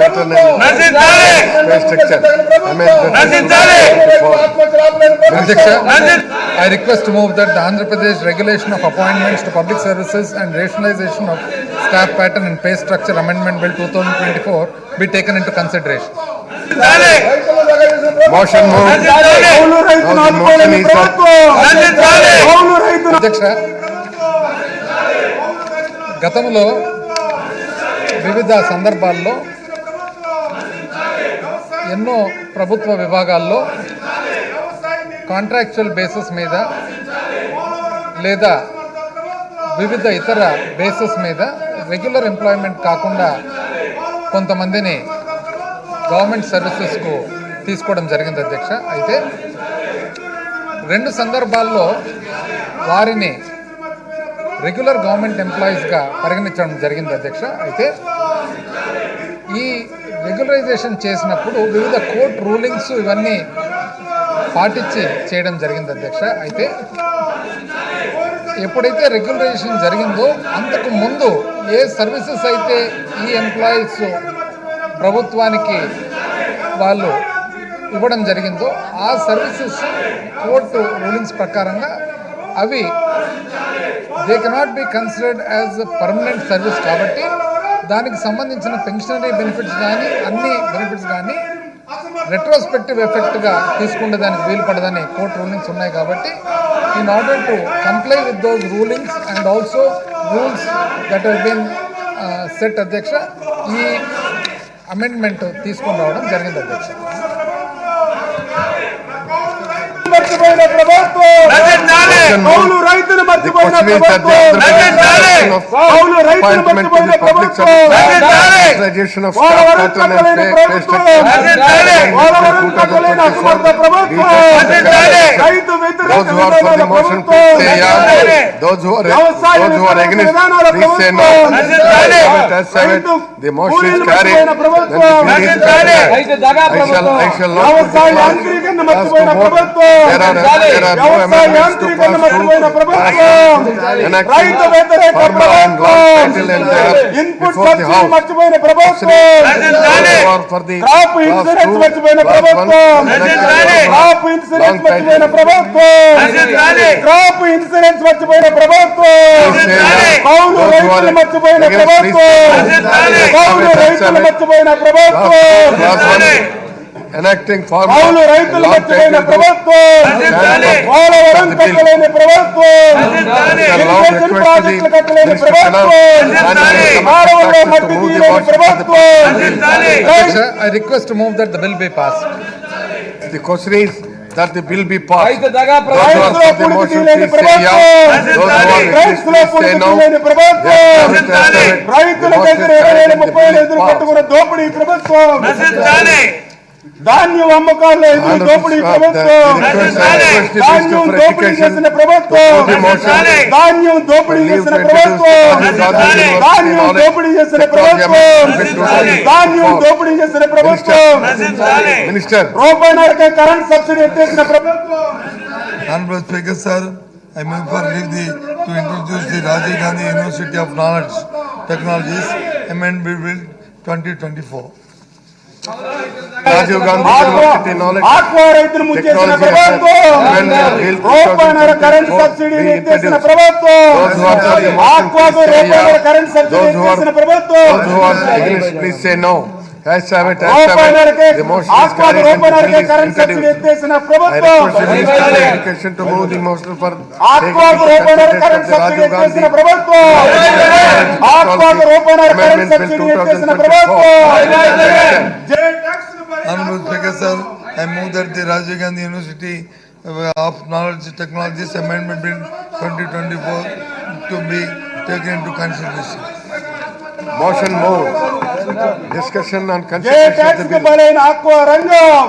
pattern and pay structure. I request to move that the Andhra Pradesh Regulation of Appointments to Public Services and Rationalization of Staff Pattern and Pay Structure Amendment Bill 2024 be taken into consideration. Motion moved. Now the motion is అధ్యక్ష, గతంలో వివిధ సందర్భాల్లో ఎన్నో ప్రభుత్వ విభాగాల్లో contractual basis మీద లేదా వివిధ ఇతర బేసిస్ మీద రెగ్యులర్ ఎంప్లాయ్మెంట్ కాకుండా కొంతమందిని గవర్నమెంట్ సర్వీసెస్కు తీసుకోవడం జరిగింది అధ్యక్ష. అయితే రెండు సందర్భాల్లో వారిని రెగ్యులర్ గవర్నమెంట్ ఎంప్లాయీస్గా పరిగణించడం జరిగింది అధ్యక్ష. అయితే ఈ రెగ్యులరైజేషన్ చేసినప్పుడు వివిధ కోర్ట్ రూలింగ్స్ ఇవన్నీ పాటించి చేయడం జరిగింది అధ్యక్ష. అయితే ఎప్పుడైతే రెగ్యులరైజేషన్ జరిగిందో అంతకు ముందు ఏ సర్వీసెస్ అయితే ఈ ఎంప్లాయీస్ ప్రభుత్వానికి వాళ్ళు ఇవ్వడం జరిగిందో ఆ సర్వీసెస్ కోర్టు రూలింగ్స్ ప్రకారంగా అవి they cannot be considered as permanent service కాబట్టి దానికి సంబంధించిన పెన్షనరీ బెనిఫిట్స్ కానీ అన్ని బెనిఫిట్స్ కానీ రెట్రోస్పెక్టివ్ ఎఫెక్ట్గా తీసుకునే దానికి వీలు పడదని కోర్టు రూలింగ్స్ ఉన్నాయి కాబట్టి in order to comply with those rulings and also rules that have been set అధ్యక్ష ఈ అమెండ్మెంట్ తీసుకొని రావడం జరిగింది అధ్యక్ష. The motion is carried. I shall not put the there are no amendments to pass through enacting permanent law title and thereof before the House. For the class 2, class 1, enacting కౌలు రైతులు మర్చిపోయిన ప్రభుత్వం, పోలవరం కట్టలేని ప్రభుత్వం, ఇరిగేషన్ ప్రాజెక్టులు కట్టలేని ప్రభుత్వం, మానవుల్లో మట్టి తీయలేని ప్రభుత్వం. I request to move that the bill be passed. The question is that the bill be passed. Those who are for the motion please say yes. Those who are against please say no. రైతుల దగ్గర 20,30 పట్టుకున్న దోపిడీ ప్రభుత్వం, ధాన్యం అమ్మకాల్లో ఎదురు దోపిడీ ప్రభుత్వం, ధాన్యం దోపిడీ చేసిన ప్రభుత్వం, ధాన్యం దోపిడీ చేసిన ప్రభుత్వం, ధాన్యం దోపిడీ చేసిన ప్రభుత్వం, ధాన్యం దోపిడీ చేసిన ప్రభుత్వం, రూపాయన్నరకే కరెంట్ సబ్సిడీ ఎత్తేసిన ప్రభుత్వం. Honorable Speaker, sir, I move for leave to introduce the Rajiv Gandhi University of Knowledge Technologies Amendment Bill 2024. Rajiv Gandhi University Knowledge aqua రైతులు ముంచేసిన ప్రభుత్వం, రూపాయన్నర కరెంట్ సబ్సిడీని ఎత్తేసిన ప్రభుత్వం, ఆక్వాకు రూపాయన్నర కరెంట్ సబ్సిడీ ఎత్తేసిన ప్రభుత్వం. Those who are against please say no. As have it. The motion is carried and the bill is introduced. I request the Minister of Education to move the motion for ఆక్వాకు రూపాయన్నర current subsidy ఎత్తేసిన ప్రభుత్వం, ఆక్వాకు రూపాయన్నర current subsidy ఎత్తేసిన ప్రభుత్వం. Honorable Speaker, sir, I move that the Rajiv Gandhi University of Knowledge Technologies Amendment Bill 2024 to be taken into consideration. motion moved. Discussion on consideration of the bill. Aqua రంగం